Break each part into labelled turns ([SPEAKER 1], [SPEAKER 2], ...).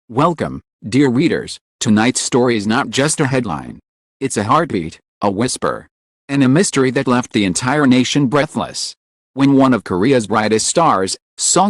[SPEAKER 1] Welcome, dear readers. Tonight's story is not just a headline. It's a heartbeat, a whisper, and a mystery that left the entire nation breathless. When one of Korea's brightest stars,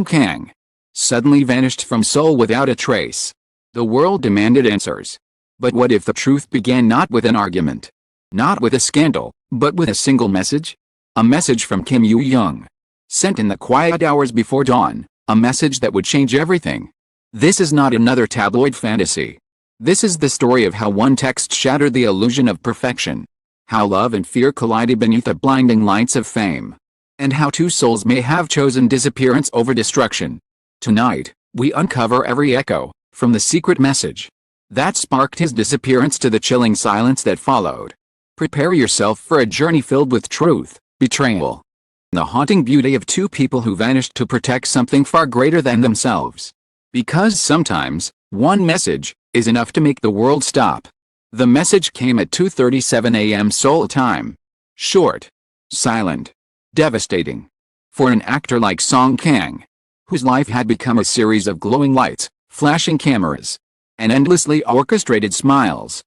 [SPEAKER 1] Kang, suddenly vanished from Seoul without a trace, the world demanded answers. But what if the truth began not with an argument, not with a scandal, but with a single message? A message from Yoo Jung, sent in the quiet hours before dawn, a message that would change everything. This is not another tabloid fantasy. This is the story of how one text shattered the illusion of perfection, how love and fear collided beneath the blinding lights of fame, and how two souls may have chosen disappearance over destruction. Tonight, we uncover every echo, from the secret message that sparked his disappearance to the chilling silence that followed. Prepare yourself for a journey filled with truth, betrayal, and the haunting beauty of two people who vanished to protect something far greater than themselves. Because sometimes, one message is enough to make the world stop. The message came at 2:37 a.m. Seoul time. Short, silent, devastating. For an actor like Kang, whose life had become a series of glowing lights, flashing cameras, and endlessly orchestrated smiles,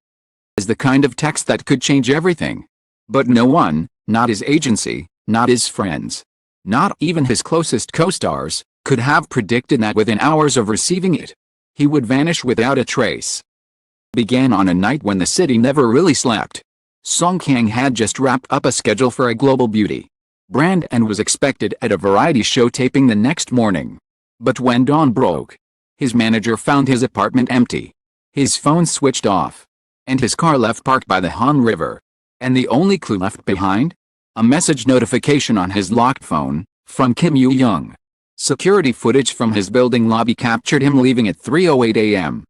[SPEAKER 1] is the kind of text that could change everything. But no one, not his agency, not his friends, not even his closest co-stars, could have predicted that within hours of receiving it, he would vanish without a trace. Began on a night when the city never really slept. Kang had just wrapped up a schedule for a global beauty brand and was expected at a variety show taping the next morning. But when dawn broke, his manager found his apartment empty, his phone switched off, and his car left parked by the Han River. And the only clue left behind? A message notification on his locked phone, from Yoo Jung. Security footage from his building lobby captured him leaving at 3:08 a.m.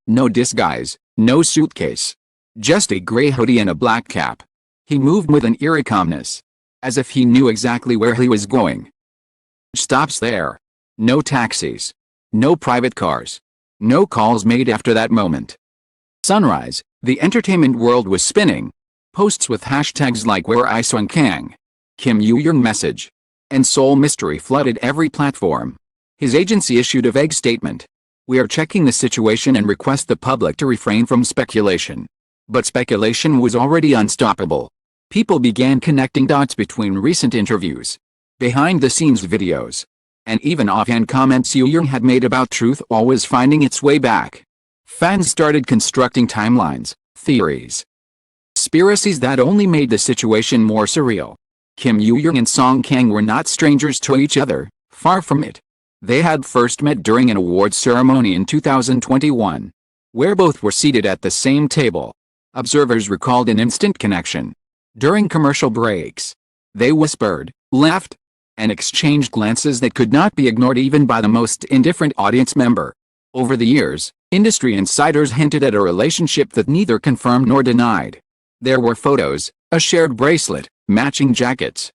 [SPEAKER 1] No disguise, no suitcase. Just a gray hoodie and a black cap. He moved with an eerie calmness, as if he knew exactly where he was going. Stops there. No taxis. No private cars. No calls made after that moment. Sunrise, the entertainment world was spinning. Posts with hashtags like "Where I Saw Kang," Yoo Jung message, and Seoul mystery flooded every platform. His agency issued a vague statement. "We are checking the situation and request the public to refrain from speculation." But speculation was already unstoppable. People began connecting dots between recent interviews, behind-the-scenes videos, and even offhand comments Yoo Jung had made about truth always finding its way back. Fans started constructing timelines, theories, conspiracies that only made the situation more surreal. Yoo Jung and Kang were not strangers to each other, far from it. They had first met during an awards ceremony in 2021, where both were seated at the same table. Observers recalled an instant connection. During commercial breaks, they whispered, laughed, and exchanged glances that could not be ignored even by the most indifferent audience member. Over the years, industry insiders hinted at a relationship that neither confirmed nor denied. There were photos, a shared bracelet, matching jackets,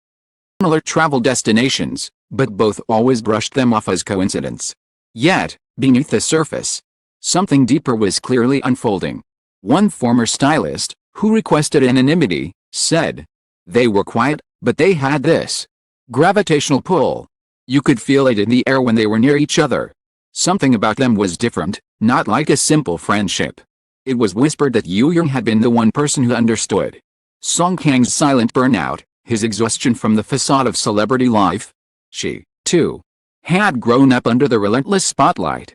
[SPEAKER 1] similar travel destinations, but both always brushed them off as coincidence. Yet, beneath the surface, something deeper was clearly unfolding. One former stylist, who requested anonymity, said, "They were quiet, but they had this gravitational pull. You could feel it in the air when they were near each other. Something about them was different, not like a simple friendship." It was whispered that Yoo Jung had been the one person who understood Kang's silent burnout, his exhaustion from the facade of celebrity life. She, too, had grown up under the relentless spotlight.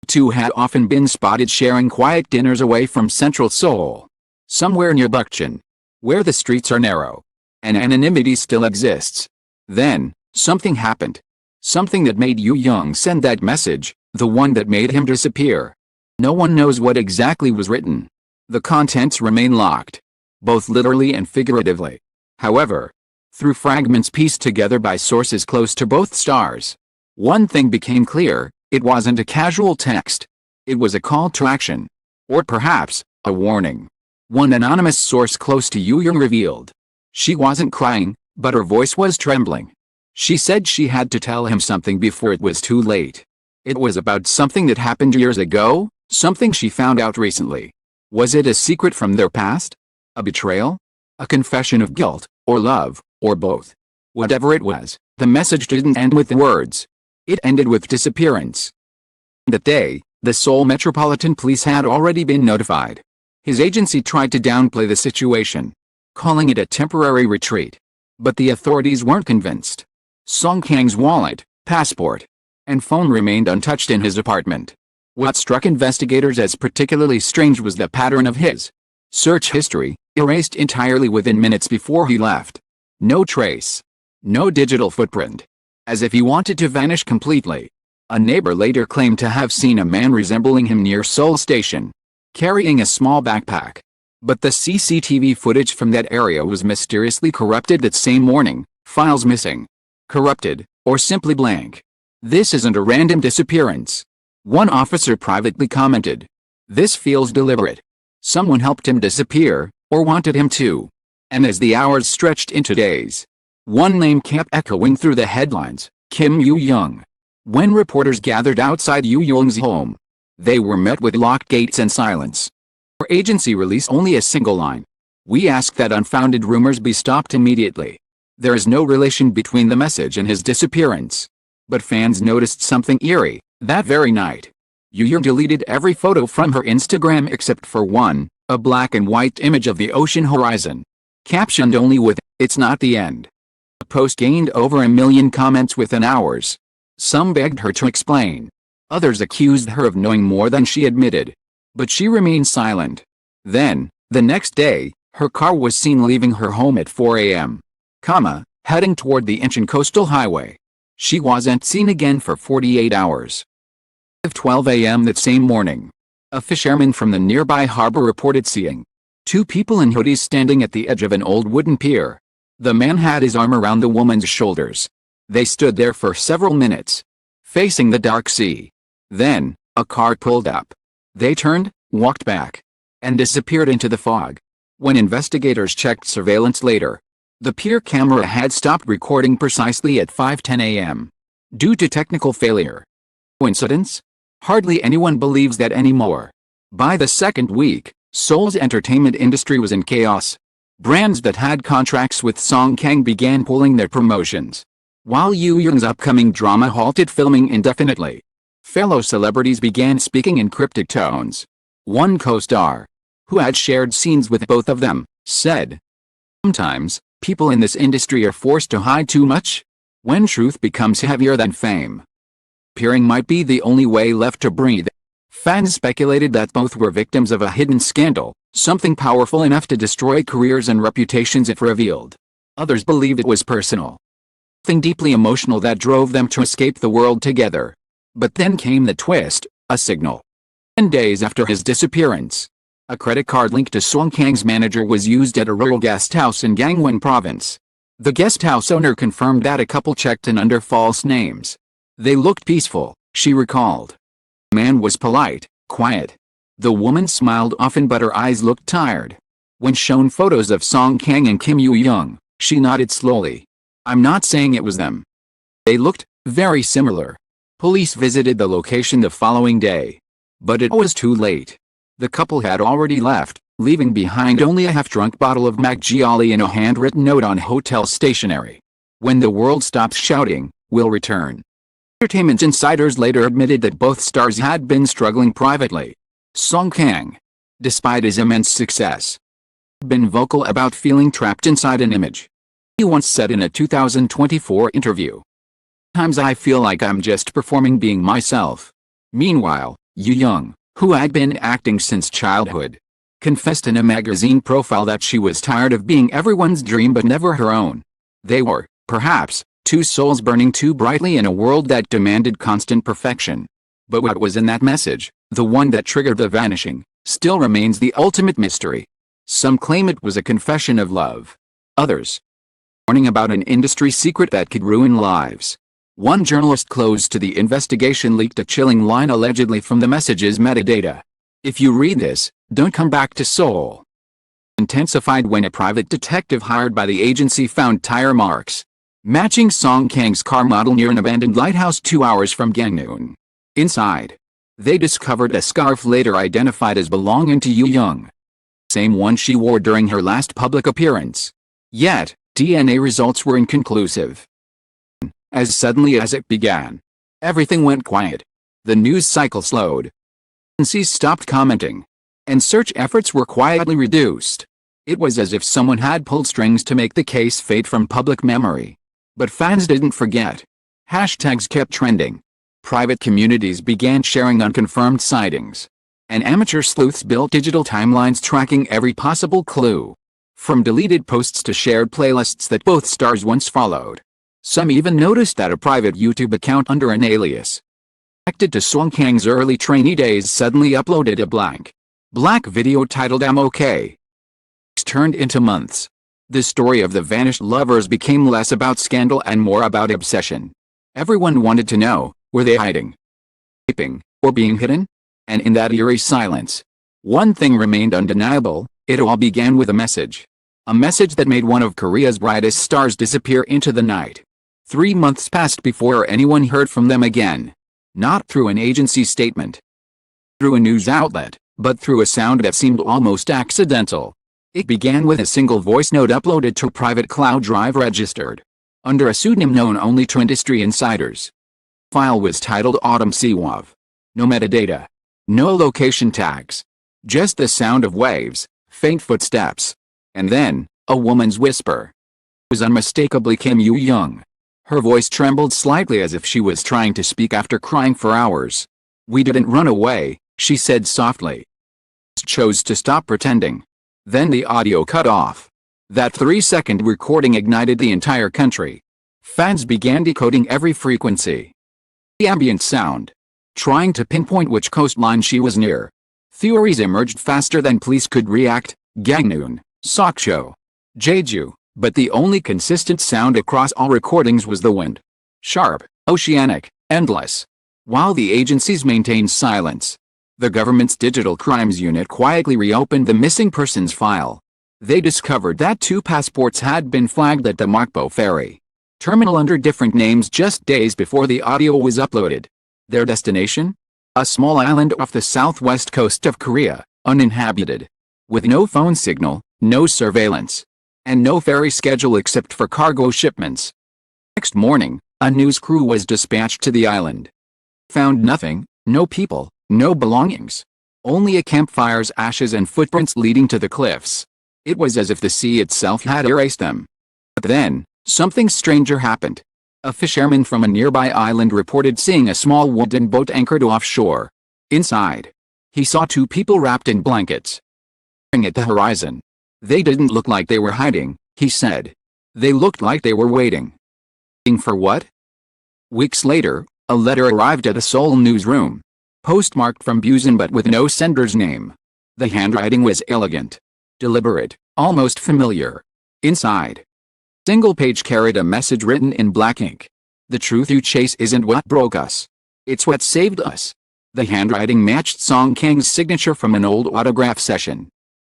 [SPEAKER 1] Two had often been spotted sharing quiet dinners away from central Seoul, somewhere near Bukchon, where the streets are narrow, and anonymity still exists. Then, something happened. Something that made Yoo Jung send that message, the one that made him disappear. No one knows what exactly was written. The contents remain locked, both literally and figuratively. However, through fragments pieced together by sources close to both stars, one thing became clear: it wasn't a casual text. It was a call to action. Or perhaps, a warning. One anonymous source close to Yoo Jung revealed. She wasn't crying, but her voice was trembling. She said she had to tell him something before it was too late. It was about something that happened years ago, something she found out recently. Was it a secret from their past? A betrayal? A confession of guilt, or love, or both? Whatever it was, the message didn't end with the words. It ended with disappearance. That day, The Seoul Metropolitan Police had already been notified. His agency tried to downplay the situation, calling it a temporary retreat. But the authorities weren't convinced. Song Kang's wallet, passport, and phone remained untouched in his apartment. What struck investigators as particularly strange was the pattern of his search history, erased entirely within minutes before he left. No trace. No digital footprint. As if he wanted to vanish completely. A neighbor later claimed to have seen a man resembling him near Seoul Station, carrying a small backpack. But the CCTV footage from that area was mysteriously corrupted that same morning, files missing, corrupted, or simply blank. This isn't a random disappearance. One officer privately commented. This feels deliberate. Someone helped him disappear, or wanted him to. And as the hours stretched into days, one name kept echoing through the headlines, Yoo Jung. When reporters gathered outside Yoo Jung's home, they were met with locked gates and silence. Our agency released only a single line. We ask that unfounded rumors be stopped immediately. There is no relation between the message and his disappearance. But fans noticed something eerie. That very night, Yoo Jung deleted every photo from her Instagram except for one, a black and white image of the ocean horizon, captioned only with, "It's not the end." The post gained over 1 million comments within hours. Some begged her to explain. Others accused her of knowing more than she admitted. But she remained silent. Then, the next day, her car was seen leaving her home at 4 a.m., heading toward the Incheon coastal highway. She wasn't seen again for 48 hours. At 12 a.m. that same morning, a fisherman from the nearby harbor reported seeing two people in hoodies standing at the edge of an old wooden pier. The man had his arm around the woman's shoulders. They stood there for several minutes, facing the dark sea. Then, a car pulled up. They turned, walked back, and disappeared into the fog. When investigators checked surveillance later, the pier camera had stopped recording precisely at 5:10 a.m. due to technical failure. Coincidence? Hardly anyone believes that anymore. By the second week, Seoul's entertainment industry was in chaos. Brands that had contracts with Song Kang began pulling their promotions, while Yoo Jung's upcoming drama halted filming indefinitely. Fellow celebrities began speaking in cryptic tones. One co-star, who had shared scenes with both of them, said, "Sometimes, people in this industry are forced to hide too much. When truth becomes heavier than fame, appearing might be the only way left to breathe." Fans speculated that both were victims of a hidden scandal, something powerful enough to destroy careers and reputations if revealed. Others believed it was personal, something deeply emotional that drove them to escape the world together. But then came the twist, a signal. 10 days after his disappearance, a credit card linked to Song Kang's manager was used at a rural guest house in Gangwon province. The guest house owner confirmed that a couple checked in under false names. They looked peaceful, she recalled. The man was polite, quiet. The woman smiled often but her eyes looked tired. When shown photos of Song Kang and Yoo Jung, she nodded slowly. "I'm not saying it was them. They looked very similar." Police visited the location the following day. But it was too late. The couple had already left, leaving behind only a half-drunk bottle of Maggioli and a handwritten note on hotel stationery. When the world stops shouting, "We'll return." Entertainment insiders later admitted that both stars had been struggling privately. Song Kang, despite his immense success, had been vocal about feeling trapped inside an image. He once said in a 2024 interview, "Sometimes I feel like I'm just performing being myself." Meanwhile, Yoo Jung, who had been acting since childhood, confessed in a magazine profile that she was tired of being everyone's dream but never her own. They were, perhaps, two souls burning too brightly in a world that demanded constant perfection. But what was in that message, the one that triggered the vanishing, still remains the ultimate mystery. Some claim it was a confession of love. Others, warning about an industry secret that could ruin lives. One journalist close to the investigation leaked a chilling line allegedly from the message's metadata. "If you read this, don't come back to Seoul." Intensified when a private detective hired by the agency found tire marks matching Song Kang's car model near an abandoned lighthouse 2 hours from Gangneung. Inside, they discovered a scarf later identified as belonging to Yoo Jung, same one she wore during her last public appearance. Yet, DNA results were inconclusive. As suddenly as it began, everything went quiet. The news cycle slowed. Agencies stopped commenting, and search efforts were quietly reduced. It was as if someone had pulled strings to make the case fade from public memory. But fans didn't forget. Hashtags kept trending. Private communities began sharing unconfirmed sightings. And amateur sleuths built digital timelines tracking every possible clue. From deleted posts to shared playlists that both stars once followed. Some even noticed that a private YouTube account under an alias connected to Seoul Kang's early trainee days suddenly uploaded a black video titled "I'm OK." Turned into months. The story of the vanished lovers became less about scandal and more about obsession. Everyone wanted to know, were they hiding, sleeping, or being hidden? And in that eerie silence, one thing remained undeniable: it all began with a message. A message that made one of Korea's brightest stars disappear into the night. 3 months passed before anyone heard from them again. Not through an agency statement, through a news outlet, but through a sound that seemed almost accidental. It began with a single voice note uploaded to a private cloud drive registered under a pseudonym known only to industry insiders. The file was titled Autumn Seawave. No metadata. No location tags. Just the sound of waves, faint footsteps. And then, a woman's whisper. It was unmistakably Kim Yoo Jung. Her voice trembled slightly as if she was trying to speak after crying for hours. "We didn't run away," she said softly. Chose to stop pretending. Then the audio cut off. That 3-second recording ignited the entire country. Fans began decoding every frequency. The ambient sound. Trying to pinpoint which coastline she was near. Theories emerged faster than police could react: Gangneung, Sokcho, Jeju. But the only consistent sound across all recordings was the wind. Sharp, oceanic, endless. While the agencies maintained silence, the government's Digital Crimes Unit quietly reopened the missing persons file. They discovered that 2 passports had been flagged at the Mokpo ferry terminal under different names just days before the audio was uploaded. Their destination? A small island off the southwest coast of Korea, uninhabited. With no phone signal, no surveillance, and no ferry schedule except for cargo shipments. Next morning, a news crew was dispatched to the island. Found nothing: no people, no belongings. Only a campfire's ashes and footprints leading to the cliffs. It was as if the sea itself had erased them. But then, something stranger happened. A fisherman from a nearby island reported seeing a small wooden boat anchored offshore. Inside, he saw 2 people wrapped in blankets, staring at the horizon. They didn't look like they were hiding, he said. They looked like they were waiting. Waiting for what? Weeks later, a letter arrived at a Seoul newsroom. Postmarked from Busan but with no sender's name. The handwriting was elegant, deliberate, almost familiar. Inside, single page carried a message written in black ink. "The truth you chase isn't what broke us. It's what saved us." The handwriting matched Song Kang's signature from an old autograph session.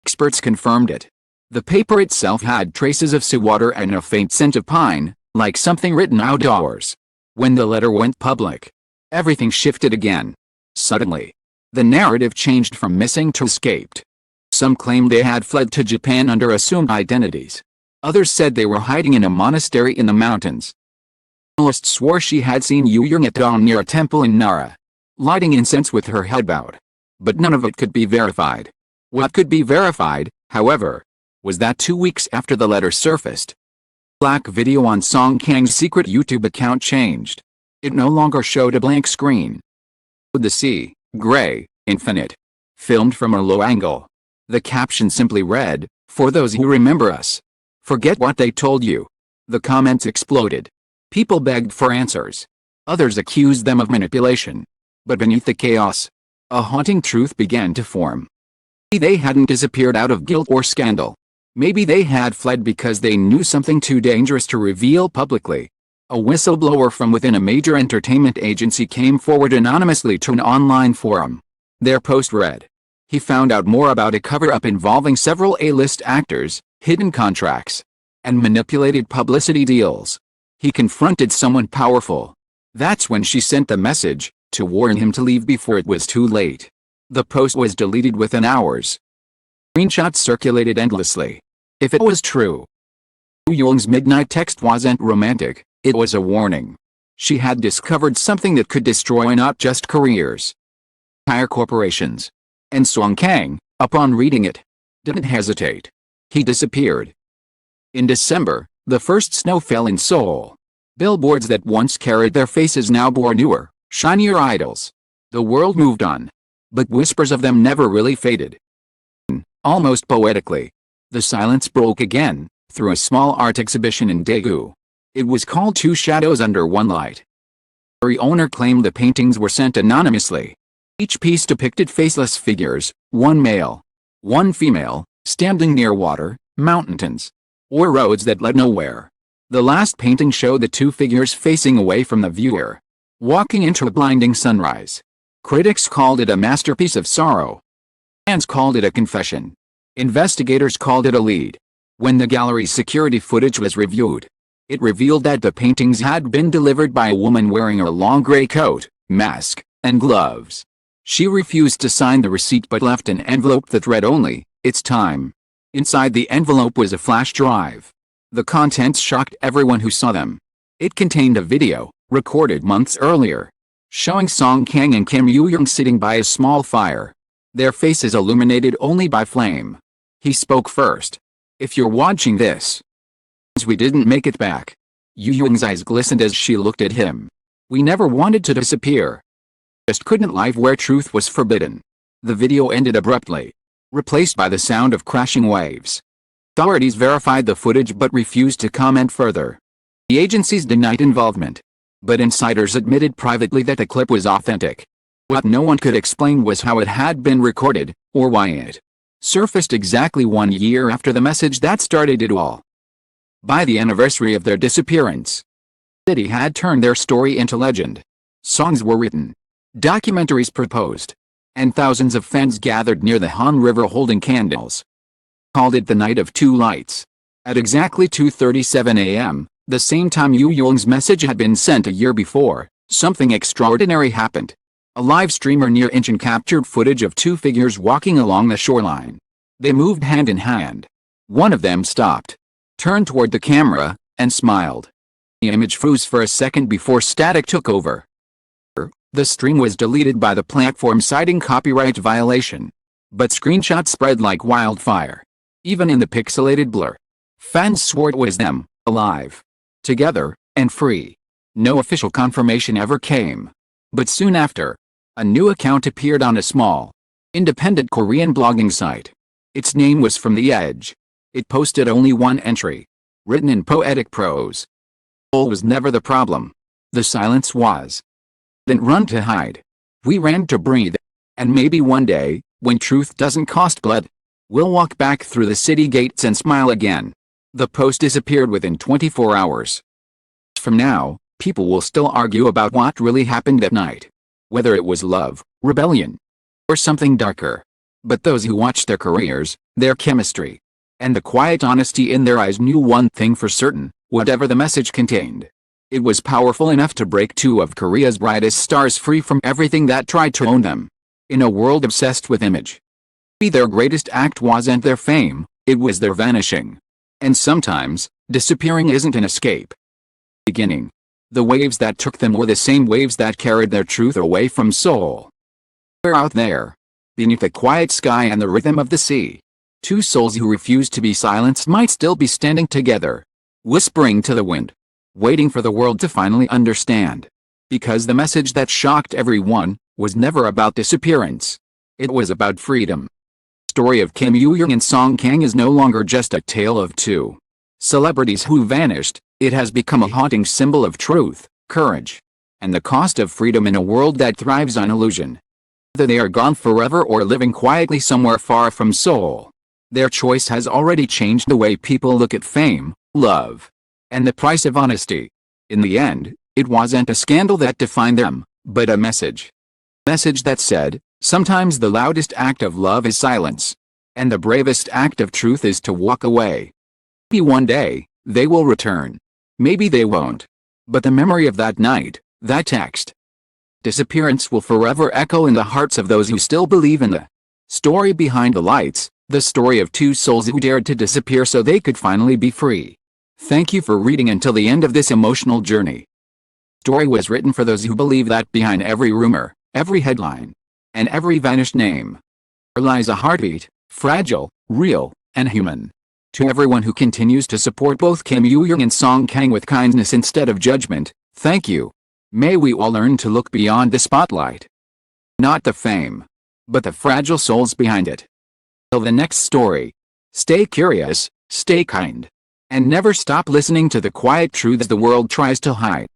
[SPEAKER 1] Experts confirmed it. The paper itself had traces of seawater and a faint scent of pine, like something written outdoors. When the letter went public, everything shifted again. Suddenly, the narrative changed from missing to escaped. Some claimed they had fled to Japan under assumed identities. Others said they were hiding in a monastery in the mountains. Journalists swore she had seen Yoo Jung at dawn near a temple in Nara, lighting incense with her head bowed. But none of it could be verified. What could be verified, however, was that 2 weeks after the letter surfaced, black video on Song Kang's secret YouTube account changed. It no longer showed a blank screen. The sea, gray, infinite, filmed from a low angle. The caption simply read, "For those who remember us. Forget what they told you." The comments exploded. People begged for answers. Others accused them of manipulation. But beneath the chaos, a haunting truth began to form. Maybe they hadn't disappeared out of guilt or scandal. Maybe they had fled because they knew something too dangerous to reveal publicly. A whistleblower from within a major entertainment agency came forward anonymously to an online forum. Their post read, "He found out more about a cover-up involving several A-list actors, hidden contracts, and manipulated publicity deals. He confronted someone powerful. That's when she sent the message, to warn him to leave before it was too late." The post was deleted within hours. Screenshots circulated endlessly. If it was true, Yoo Jung's midnight text wasn't romantic. It was a warning. She had discovered something that could destroy not just careers, entire corporations. And Kang, upon reading it, didn't hesitate. He disappeared. In December, the first snow fell in Seoul. Billboards that once carried their faces now bore newer, shinier idols. The world moved on. But whispers of them never really faded. Almost poetically, the silence broke again, through a small art exhibition in Daegu. It was called Two Shadows Under One Light. The owner claimed the paintings were sent anonymously. Each piece depicted faceless figures, one male, one female, standing near water, mountains, or roads that led nowhere. The last painting showed the two figures facing away from the viewer, walking into a blinding sunrise. Critics called it a masterpiece of sorrow. Fans called it a confession. Investigators called it a lead. When the gallery's security footage was reviewed, it revealed that the paintings had been delivered by a woman wearing a long gray coat, mask, and gloves. She refused to sign the receipt but left an envelope that read only, "It's time." Inside the envelope was a flash drive. The contents shocked everyone who saw them. It contained a video, recorded months earlier, showing Kang and Yoo Jung sitting by a small fire, their faces illuminated only by flame. He spoke first. "If you're watching this, we didn't make it back." Yoo Jung's eyes glistened as she looked at him. "We never wanted to disappear. Just couldn't live where truth was forbidden." The video ended abruptly, replaced by the sound of crashing waves. Authorities verified the footage but refused to comment further. The agencies denied involvement, but insiders admitted privately that the clip was authentic. What no one could explain was how it had been recorded, or why it surfaced exactly 1 year after the message that started it all. By the anniversary of their disappearance, the city had turned their story into legend. Songs were written, documentaries proposed, and thousands of fans gathered near the Han River holding candles. Called it the Night of Two Lights. At exactly 2:37 a.m., the same time Yoo Jung's message had been sent a year before, something extraordinary happened. A live streamer near Incheon captured footage of two figures walking along the shoreline. They moved hand in hand. One of them stopped, turned toward the camera, and smiled. The image froze for a second before static took over. The stream was deleted by the platform citing copyright violation. But screenshots spread like wildfire. Even in the pixelated blur, fans swore it was them, alive, together, and free. No official confirmation ever came. But soon after, a new account appeared on a small, independent Korean blogging site. Its name was From the Edge. It posted only one entry, written in poetic prose. Seoul was never the problem. The silence was. Didn't run to hide. We ran to breathe. And maybe one day, when truth doesn't cost blood, we'll walk back through the city gates and smile again. The post disappeared within 24 hours. From now, people will still argue about what really happened that night. Whether it was love, rebellion, or something darker. But those who watched their careers, their chemistry, and the quiet honesty in their eyes knew one thing for certain, whatever the message contained. It was powerful enough to break two of Korea's brightest stars free from everything that tried to own them. In a world obsessed with image, maybe their greatest act wasn't their fame, it was their vanishing. And sometimes, disappearing isn't an escape. Beginning. The waves that took them were the same waves that carried their truth away from Seoul. They're out there, beneath the quiet sky and the rhythm of the sea. Two souls who refused to be silenced might still be standing together, whispering to the wind, waiting for the world to finally understand. Because the message that shocked everyone was never about disappearance. It was about freedom. The story of Yoo Jung and Kang is no longer just a tale of two celebrities who vanished. It has become a haunting symbol of truth, courage, and the cost of freedom in a world that thrives on illusion. Whether they are gone forever or living quietly somewhere far from Seoul, their choice has already changed the way people look at fame, love, and the price of honesty. In the end, it wasn't a scandal that defined them, but a message. A message that said, sometimes the loudest act of love is silence, and the bravest act of truth is to walk away. Maybe one day, they will return. Maybe they won't. But the memory of that night, that text, disappearance will forever echo in the hearts of those who still believe in the story behind the lights, the story of two souls who dared to disappear so they could finally be free. Thank you for reading until the end of this emotional journey. The story was written for those who believe that behind every rumor, every headline, and every vanished name lies a heartbeat, fragile, real, and human. To everyone who continues to support both Kim Yoo Jung and Song Kang with kindness instead of judgment, thank you. May we all learn to look beyond the spotlight. Not the fame, but the fragile souls behind it. Till the next story. Stay curious, stay kind, and never stop listening to the quiet truths the world tries to hide.